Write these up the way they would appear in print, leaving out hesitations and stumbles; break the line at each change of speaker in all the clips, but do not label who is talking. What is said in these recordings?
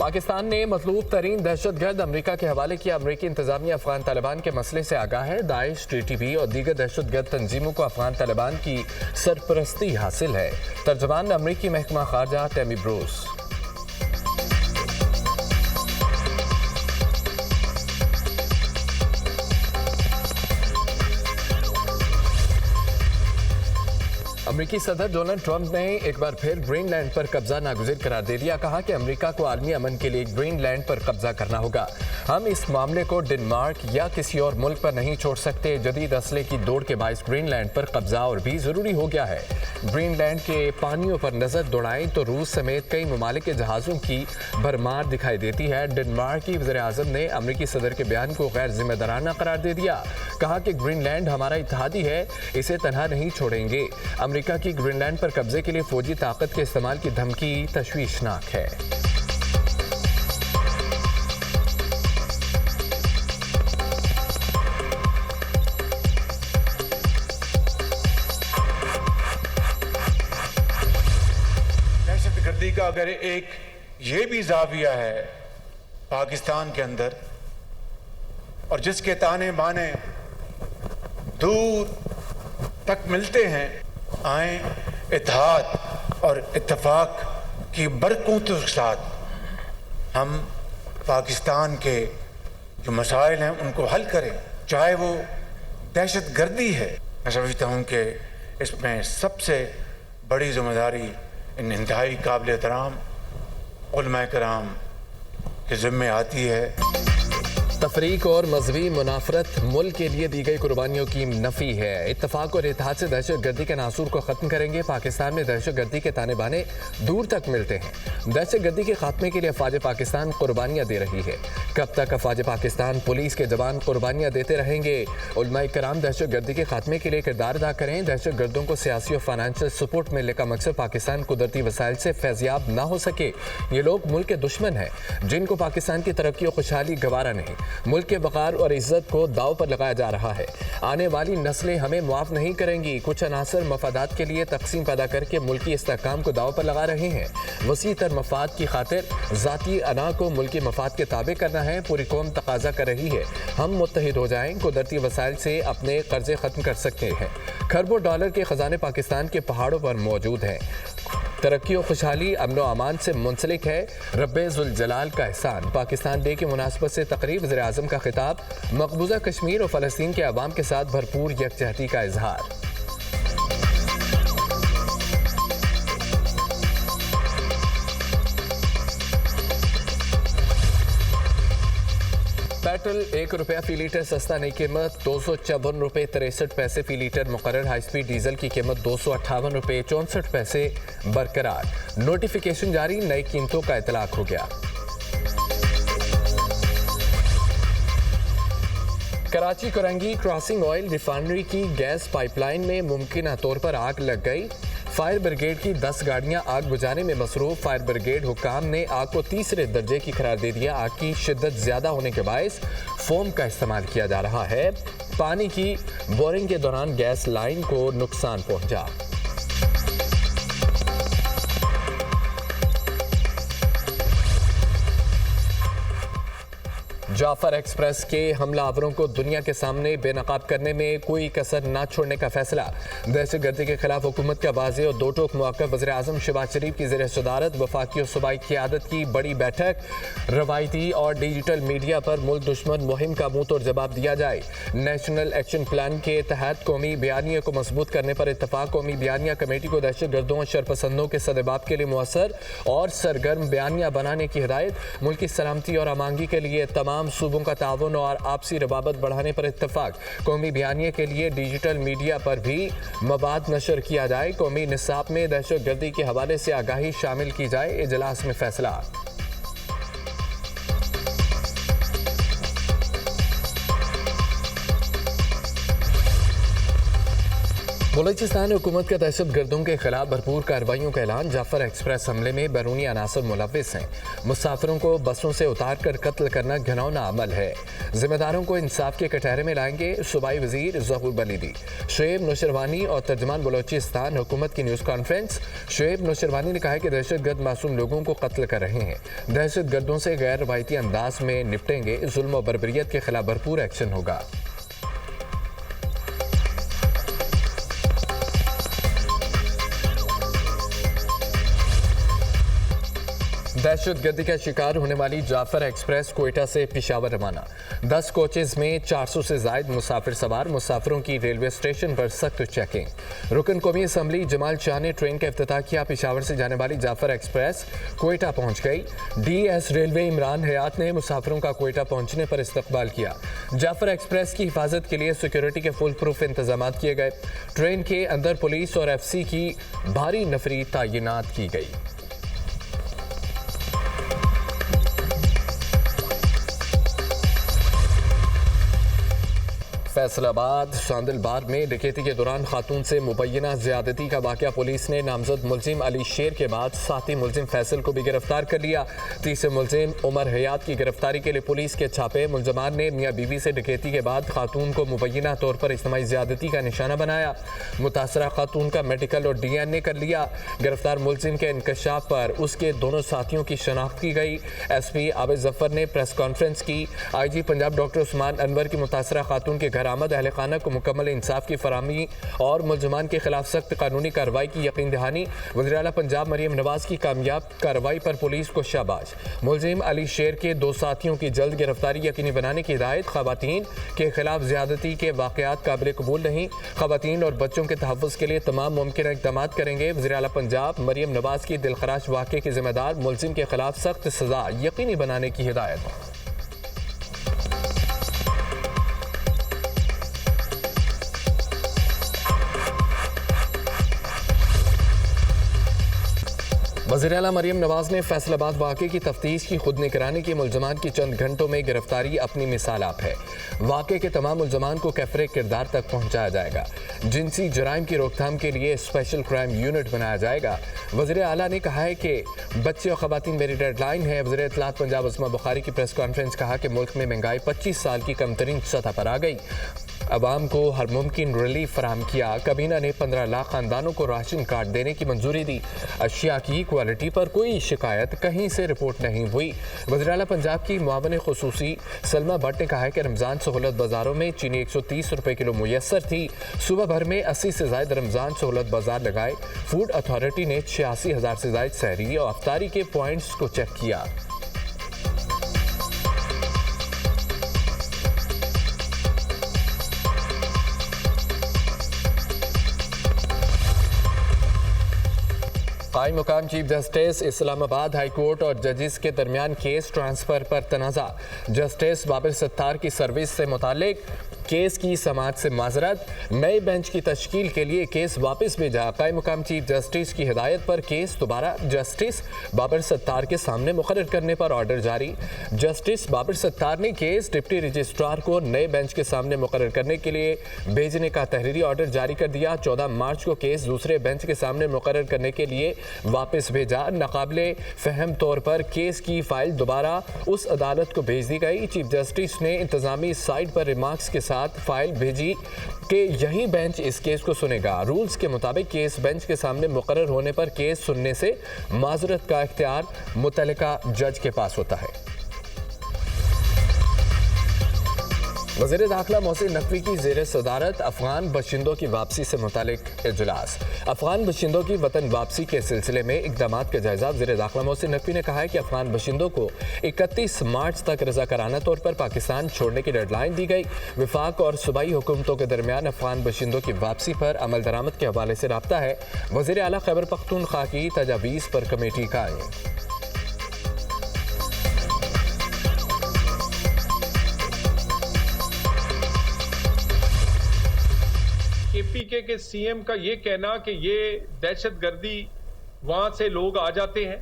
पाकिस्तान ने मतलूब तरीन दहशतगर्द अमरीका के हवाले किया। अमरीकी इंतजामिया अफगान तालिबान के मसले से आगाह है। दाइश, टीटीपी और दीगर दहशतगर्द तंजीमों को अफगान तालिबान की सरपरस्ती हासिल है। तर्जमान अमरीकी महकमा खारजा टेमी ब्रूस। अमरीकी सदर डोनाल्ड ट्रंप ने एक बार फिर ग्रीनलैंड पर कब्जा नागुज़िर करार दे दिया। कहा कि अमरीका को आलमी अमन के लिए ग्रीनलैंड पर कब्जा करना होगा। हम इस मामले को डेनमार्क या किसी और मुल्क पर नहीं छोड़ सकते। जदीद असले की दौड़ के बायस ग्रीनलैंड पर कब्जा और भी ज़रूरी हो गया है। ग्रीनलैंड के पानियों पर नज़र दौड़ाएं तो रूस समेत कई ममालिक के जहाज़ों की भरमार दिखाई देती है। डेनमार्क की वज़ीर-ए-आज़म ने अमरीकी सदर के बयान को गैर जिम्मेदाराना करार दे दिया। कहा कि ग्रीनलैंड हमारा इत्तेहादी है, इसे तनहा नहीं छोड़ेंगे। अमेरिका की ग्रीनलैंड पर कब्जे के लिए फौजी ताकत के इस्तेमाल की धमकी तशवीशनाक है।
दहशतगर्दी का अगर एक ये भी जाविया है पाकिस्तान के अंदर और जिसके ताने बाने दूर तक मिलते हैं, आए इत्तेहाद और इत्तेफाक की बरकतों के साथ हम पाकिस्तान के जो मसाइल हैं उनको हल करें, चाहे वो दहशतगर्दी है। मैं समझता हूँ कि इसमें सबसे बड़ी जिम्मेदारी इन इंतहाई काबिल एहतराम उलमा कराम के ज़िम्मे आती है।
तफरीक और मजहबी मुनाफरत मुल्क के लिए दी गई कुर्बानियों की नफी है। इत्तफाक और इत्तेहाद से दहशतगर्दी के नासूर को ख़त्म करेंगे। पाकिस्तान में दहशतगर्दी के ताने बाने दूर तक मिलते हैं। दहशतगर्दी के खात्मे के लिए अफवाज पाकिस्तान कुर्बानियाँ दे रही है। कब तक अफवाज पाकिस्तान, पुलिस के जवान कुर्बानियाँ देते रहेंगे? उलमा कराम दहशतगर्दी के खात्मे के लिए किरदार अदा करें। दहशतगर्दों को सियासी और फाइनेंशियल सपोर्ट मिलने का मकसद पाकिस्तान कुदरती वसाइल से फैज़याब ना हो सके। ये लोग मुल्क के दुश्मन हैं, जिनको पाकिस्तान की तरक्की और खुशहाली गवारा नहीं। मुल्क के वक़ार और इज्जत को दाव पर लगाया जा रहा है। आने वाली नस्लें हमें मुआफ़ नहीं करेंगी। कुछ अनासर मफादात के लिए तकसीम पैदा करके मुल्की इस्तेहकाम को दाव पर लगा रहे हैं। वसी तर मफाद की खातिर ज़ाती अना को मुल्की मफाद के ताबे करना है। पूरी कौम तकाजा कर रही है, हम मुत्तहिद हो जाएं, कुदरती वसाइल से अपने कर्जे ख़त्म कर सकते हैं। खरबों डॉलर के ख़जाने पाकिस्तान के पहाड़ों पर मौजूद हैं। तरक्की और खुशहाली अमन व अमान से मुंसलिक है। रब्बे ज़ुल जलाल का एहसान। पाकिस्तान डे की मुनासबत से तकरीब, वज़ीर-ए-आज़म का खिताब, मकबूजा कश्मीर और फ़लस्तीन के अवाम के साथ भरपूर यकजहती का इजहार। पेट्रोल ₹1 फी लीटर सस्ता, नई कीमत ₹254.63 फी लीटर मुकर्रर। हाई स्पीड डीजल की कीमत ₹258.64 बरकरार। नोटिफिकेशन जारी, नई कीमतों का इतलाक हो गया। Karachi Korangi crossing oil refinery की गैस पाइपलाइन में मुमकिन तौर पर आग लग गई। फायर ब्रिगेड की 10 गाड़ियां आग बुझाने में मसरूफ। फायर ब्रिगेड हुक्काम ने आग को तीसरे दर्जे की करार दे दिया। आग की शिद्दत ज्यादा होने के बायस फोम का इस्तेमाल किया जा रहा है। पानी की बोरिंग के दौरान गैस लाइन को नुकसान पहुंचा। जाफर एक्सप्रेस के हमलावरों को दुनिया के सामने बेनकाब करने में कोई कसर न छोड़ने का फैसला। दहशतगर्दी के खिलाफ हुकूमत का वाज़ेह और दो टोक मौक़िफ़। वज़ीर-ए-आज़म शहबाज शरीफ की ज़ेर सदारत वफाकी और सूबाई क़यादत की बड़ी बैठक। रवायती और डिजिटल मीडिया पर मुल्क दुश्मन मुहिम का मुँह तोड़ जवाब दिया जाए। नेशनल एक्शन प्लान के तहत कौमी बयानिया को मजबूत करने पर इत्तफाक। कौमी बयानिया कमेटी को दहशतगर्दों और शरपसंदों के सदेबाब के लिए मुअस्सर और सरगर्म बयानिया बनाने की हिदायत। मुल्क की सलामती और आमांगी के लिए तमाम सूबों का ताउन और आपसी रबाबत बढ़ाने पर इत्तफाक। कौमी बयानिया के लिए डिजिटल मीडिया पर भी मवाद नशर किया जाए। कौमी निसाब में दहशतगर्दी के हवाले से आगाही शामिल की जाए। इजलास में फैसला। बलूचिस्तान हुकूमत का दहशत गर्दों के खिलाफ भरपूर कार्रवाइयों का ऐलान। जाफर एक्सप्रेस हमले में बैरूनी अनासर मुलव्विस हैं। मुसाफिरों को बसों से उतार कर कत्ल करना घिनौना अमल है। जिम्मेदारों को इंसाफ के कटहरे में लाएंगे सूबाई वजीर ज़हूर बलीदी। शुएब नौशरवानी और तर्जमान बलूचिस्तान हुकूमत की न्यूज़ कॉन्फ्रेंस। शुएब नौशरवानी ने कहा है कि दहशत गर्द मासूम लोगों को कत्ल कर रहे हैं। दहशत गर्दों से गैर रवायती अंदाज में निपटेंगे। जुल्म और बर्बरियत के खिलाफ भरपूर एक्शन होगा। दहशत गर्दी का शिकार होने वाली जाफर एक्सप्रेस कोयटा से पेशावर रवाना। 10 कोचेज में 400 से ज्यादा मुसाफिर सवार। मुसाफिरों की रेलवे स्टेशन पर सख्त चेकिंग। रुकन कौमी असम्बली जमाल शाह ने ट्रेन का इफ्तिताह किया। पेशावर से जाने वाली जाफर एक्सप्रेस कोयटा पहुंच गई। डीएस रेलवे इमरान हयात ने मुसाफिरों का कोयटा पहुंचने पर इस्तकबाल किया। जाफर एक्सप्रेस की हिफाजत के लिए सिक्योरिटी के फुल प्रूफ इंतजाम किए गए। ट्रेन के अंदर पुलिस और FC की भारी नफरी तैनात की गई। फैसलाबाद शांदिलबार में डकैती के दौरान खातून से मुबैना ज्यादती का वाकया। पुलिस ने नामजद मुलजिम अली शेर के बाद साथी मुलजिम फैसल को भी गिरफ्तार कर लिया। तीसरे मुलजिम उमर हयात की गिरफ्तारी के लिए पुलिस के छापे। मुलजमान ने मियाँ बीवी से डकैती के बाद खातून को मुबैना तौर पर इज्तिमाई ज्यादती का निशाना बनाया। मुतासरा खातून का मेडिकल और DNA कर लिया। गिरफ्तार मुलजिम के इंकशाफ पर उसके दोनों साथियों की शनाख्त की गई। SP आबिद जफर ने प्रेस कॉन्फ्रेंस की। IG पंजाब डॉक्टर उस्मान अनवर की मुतासरा खातून के घर आमद अहले खाना को मुकम्मल इंसाफ की फराहमी और मुलजमान के खिलाफ सख्त कानूनी कार्रवाई की यकीन दहानी। वज़ीर आला पंजाब मरियम नवाज की कामयाब कार्रवाई पर पुलिस को शाबाश। मुलजिम अली शेर के 2 साथियों की जल्द गिरफ्तारी यकीनी बनाने की हिदायत। खवातीन के खिलाफ ज्यादती के वाक़यात काबिल कबूल नहीं। खवातीन और बच्चों के तहफ़्फ़ुज़ के लिए तमाम मुमकिन इक़दाम करेंगे। वज़ीर आला पंजाब मरियम नवाज की दिलखराश वाक़े के जिम्मेदार मुलजिम के खिलाफ सख्त सज़ा यकीनी बनाने की हिदायत। वज़ीर आला मरियम नवाज ने फैसलाबाद वाक़े की तफ्तीश की। खुद निगरानी की मुलजमान की चंद घंटों में गिरफ्तारी अपनी मिसाल आप है। वाक़े के तमाम मुलजमान को कैफरे किरदार तक पहुँचाया जाएगा। जिनसी जराइम की रोकथाम के लिए स्पेशल क्राइम यूनिट बनाया जाएगा। वज़ीर आला ने कहा है कि बच्चे और ख़वातीन मेरी डेडलाइन है। वज़ीर इत्तलात पंजाब अस्मा बुखारी की प्रेस कॉन्फ्रेंस कहा कि मुल्क में महंगाई 25 साल की कमतरीन सतह पर आ गई। अवाम को हर मुमकिन रिलीफ फराहम किया। काबीना ने 15 लाख खानदानों को राशन कार्ड देने की मंजूरी दी। अशिया की क्वालिटी पर कोई शिकायत कहीं से रिपोर्ट नहीं हुई। वज़ीर आला पंजाब की मुआवन खुसूसी सलमा भट्ट ने कहा है कि रमज़ान सहूलत बाज़ारों में चीनी 130 रुपये किलो मुयस्सर थी। सुबह भर में 80 से ज़ायद रमज़ान सहूलत बाज़ार लगाए। फूड अथॉरिटी ने 86,000 से ज़ायद सहरी और अफ्तारी के पॉइंट्स को चेक किया। कायम मुकाम chief justice Islamabad high court और जजेस के दरमियान केस ट्रांसफर पर तनाज़ा। जस्टिस बाबर सत्तार की सर्विस से मुतालिक केस की समाअत से माजरत। नए बेंच की तश्कील के लिए केस वापस भेजा। कायम मुकाम चीफ जस्टिस की हिदायत पर केस दोबारा जस्टिस बाबर सत्तार के सामने मुकर्रर करने पर ऑर्डर जारी। जस्टिस बाबर सत्तार ने केस डिप्टी रजिस्ट्रार को नए बेंच के सामने मुकर्रर करने के लिए भेजने का तहरीरी ऑर्डर जारी कर दिया। 14 मार्च को केस दूसरे बेंच के सामने मुकर्रर करने के लिए वापस भेजा। नाकाबिले फहम तौर पर केस की फाइल दोबारा उस अदालत को भेज दी गई। चीफ जस्टिस ने इंतजामी साइड पर रिमार्क्स के साथ फाइल भेजी कि यही बेंच इस केस को सुनेगा। रूल्स के मुताबिक केस बेंच के सामने मुकर्रर होने पर केस सुनने से माजरत का इख्तियार मुतल्लिका जज के पास होता है। वज़ीर दाखिला मोहसिन नकवी की ज़ेर सदारत अफगान बशिंदों की वापसी से मुतालिक इजलास। अफगान बशिंदों की वतन वापसी के सिलसिले में इक़दाम का जायजा। वज़ीर दाखिला मोहसिन नकवी ने कहा है कि अफगान बशिंदों को 31 मार्च तक रज़ाकाराना तौर पर पाकिस्तान छोड़ने की डेडलाइन दी गई। विफाक और सूबाई हुकूमतों के दरमियान अफगान बशिंदों की वापसी पर अमल दरामद के हवाले से राब्ता है। वज़ीर आला खैबर पख्तूनख्वा की तजावीज़ पर कमेटी कायम।
KPK के CM का ये कहना कि ये दहशतगर्दी वहाँ से लोग आ जाते हैं,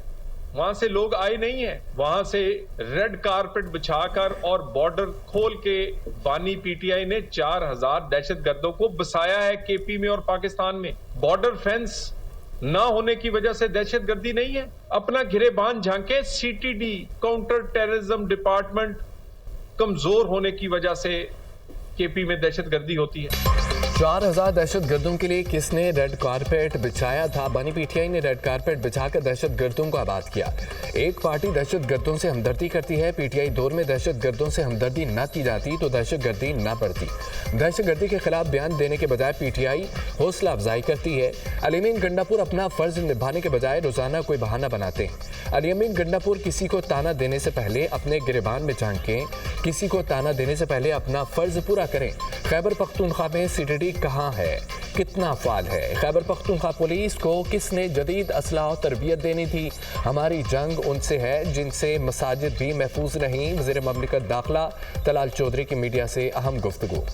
वहां से लोग आए नहीं हैं। वहां से रेड कारपेट बिछाकर और बॉर्डर खोल के बानी पीटीआई ने 4000 दहशतगर्दों को बसाया है केपी में और पाकिस्तान में। बॉर्डर फेंस ना होने की वजह से दहशतगर्दी नहीं है। अपना गिरेबान झांके, सीटीडी काउंटर टेररिज्म डिपार्टमेंट कमजोर होने की वजह से केपी में दहशतगर्दी होती है।
4000 दहशतगर्दों के लिए किसने रेड कारपेट बिछाया था? बानी पीटीआई ने रेड कारपेट बिछाकर दहशतगर्दों को आबाद किया। एक पार्टी दहशतगर्दों से हमदर्दी करती है। पीटीआई दौर में दहशतगर्दों से हमदर्दी न की जाती तो दहशतगर्दी न बढ़ती। दहशतगर्दी के खिलाफ बयान देने के बजाय पीटीआई हौसला अफजाई करती है। अलीमीन गंडापुर अपना फर्ज निभाने के बजाय रोजाना कोई बहाना बनाते हैं। अलीमीन गंडापुर किसी को ताना देने से पहले अपने गिरेबान में झांकें, किसी को ताना देने से पहले अपना फर्ज पूरा करें। खैबर पख्तूनख्वा में सीटीडी कहां है, कितना फाल है? खैबर पख्तूनख्वा पुलिस को किसने जदीद असलाह और तरबियत देनी थी? हमारी जंग उनसे है जिनसे मसाजिद भी महफूज नहीं। वज़ीर ममलिकत दाखिला तलाल चौधरी की मीडिया से अहम गुफ्तगू।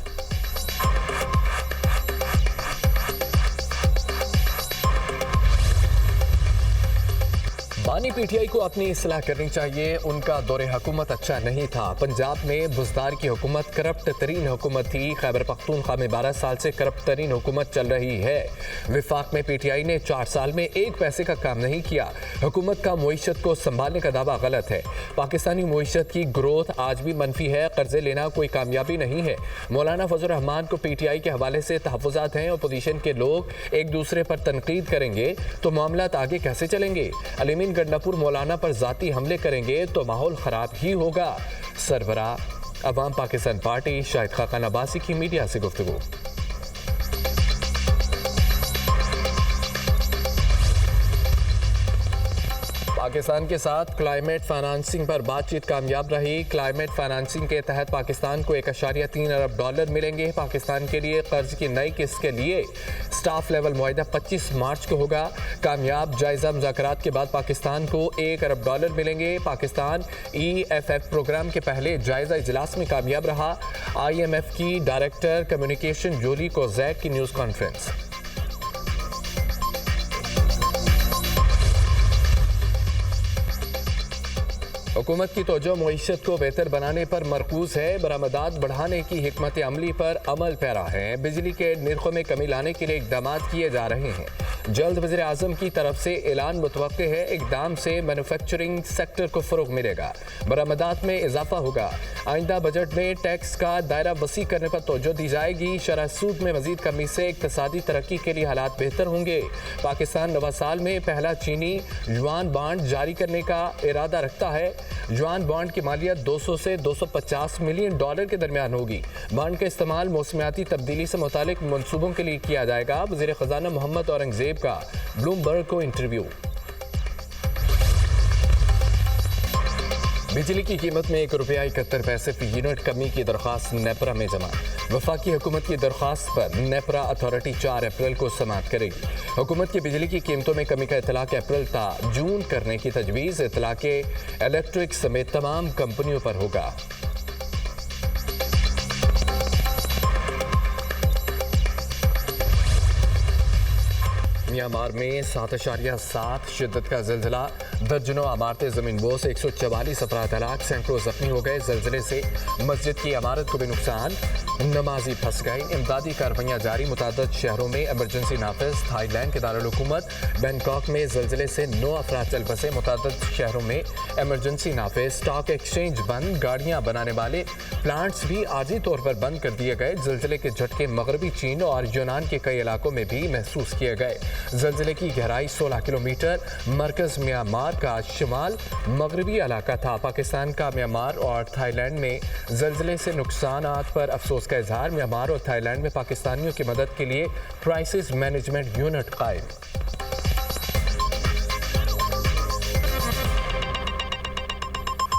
बानी पीटीआई को अपनी इस्लाह करनी चाहिए। उनका दौरे हुकूमत अच्छा नहीं था। पंजाब में बुज़दार की हुकूमत करप्ट तरीन हुकूमत थी। खैबर पख्तूनख्वा में 12 साल से करप्ट तरीन हुकूमत चल रही है। विफाक में पीटीआई ने 4 साल में एक पैसे का काम नहीं किया। हुकूमत का मुईशत को संभालने का दावा गलत है। पाकिस्तानी मुईशत की ग्रोथ आज भी मनफी है। कर्जे लेना कोई कामयाबी नहीं है। मौलाना फजल रहमान को पीटीआई के हवाले से तहफ़्फ़ुज़ात हैं। अपोजिशन के लोग एक दूसरे पर तनकीद करेंगे तो मामलात आगे कैसे चलेंगे? अलीमीन गंडापुर मौलाना पर जाती हमले करेंगे तो माहौल खराब ही होगा। सरबराह अवाम पाकिस्तान पार्टी शाहिद खाकान अब्बासी की मीडिया से गुफ्तगू। पाकिस्तान के साथ क्लाइमेट फाइनेंसिंग पर बातचीत कामयाब रही। क्लाइमेट फाइनेंसिंग के तहत पाकिस्तान को $1.3 अरब मिलेंगे। पाकिस्तान के लिए कर्ज की नई किस्त के लिए स्टाफ लेवल मुआहिदा 25 मार्च को होगा। कामयाब जायजा मुज़ाकरात के बाद पाकिस्तान को $1 अरब मिलेंगे। पाकिस्तान EFF प्रोग्राम के पहले जायजा इजलास में कामयाब रहा। IMF की डायरेक्टर कम्युनिकेशन जोली कोज़ैक की न्यूज़ कॉन्फ्रेंस। हुकूमत की तवज्जो मईशत को बेहतर बनाने पर मरकूज है। बरामदात बढ़ाने की हिकमत अमली पर अमल पैरा है। बिजली के निर्खों में कमी लाने के लिए इकदाम किए जा रहे हैं। जल्द वज़ीर आज़म की तरफ से ऐलान मुतवक्के है। इकदाम से मैन्युफैक्चरिंग सेक्टर को फ़रोग़ मिलेगा। बरामदात में इजाफा होगा। आइंदा बजट में टैक्स का दायरा वसी करने पर तवज्जो दी जाएगी। शरह सूद में मज़ीद कमी से इक़्तिसादी तरक्की के लिए हालात बेहतर होंगे। पाकिस्तान नवा साल में पहला चीनी युआन बॉन्ड जारी करने का इरादा रखता है। युआन बॉन्ड की मालियत 200 से $250 मिलियन के दरमियान होगी। बॉन्ड का इस्तेमाल मौसमियाती तब्दीली से मुतालिक मंसूबों के लिए किया जाएगा। वज़ीर ख़ज़ाना मोहम्मद औरंगज़ेब का ब्लूमबर्ग को इंटरव्यू। बिजली की कीमत में ₹1.71 फी यूनिट कमी की दरख्वास्त नेपरा में जमा। वफाकी हुकूमत की दरख्वास्त पर नेपरा अथॉरिटी 4 अप्रैल को समाअत करेगी। हुकूमत की बिजली की कीमतों में कमी का इतलाक अप्रैल ता जून करने की तजवीज़ इतलाक इलेक्ट्रिक समेत तमाम कंपनियों पर होगा। म्यांमार में 7.7 शिद्दत का ज़िलज़िला। दर्जनों इमारतें ज़मीन बोस, 144 अफराद हलाक, सैकड़ों ज़ख्मी हो गए। ज़िलज़िले से मस्जिद की इमारत को भी नुकसान, नमाजी फंस गए। इमदादी कार्रवाइयाँ जारी। मुतअद्दिद शहरों में इमरजेंसी नाफिज। थाईलैंड के दारुल हुकूमत बैंकॉक में ज़िलज़िले से 9 अफराद चल बसे। मुतअद्दिद शहरों में इमरजेंसी नाफिज। स्टॉक एक्सचेंज बंद। गाड़ियाँ बनाने वाले प्लांट्स भी आर्जी तौर पर बंद कर दिए गए। ज़िलज़िले के झटके मगरबी चीन और यूनान के कई इलाकों में भी महसूस किए गए। ज़िलज़िले की गहराई 16 किलोमीटर। मरकज़ म्यांमार का शिमाल मगरबी इलाका था। पाकिस्तान का म्यांमार और थाईलैंड में ज़िलज़िले से नुकसानात पर अफसोस का इजहार। म्यांमार और थाईलैंड में पाकिस्तानियों की मदद के लिए क्राइसिस मैनेजमेंट यूनिट कायम।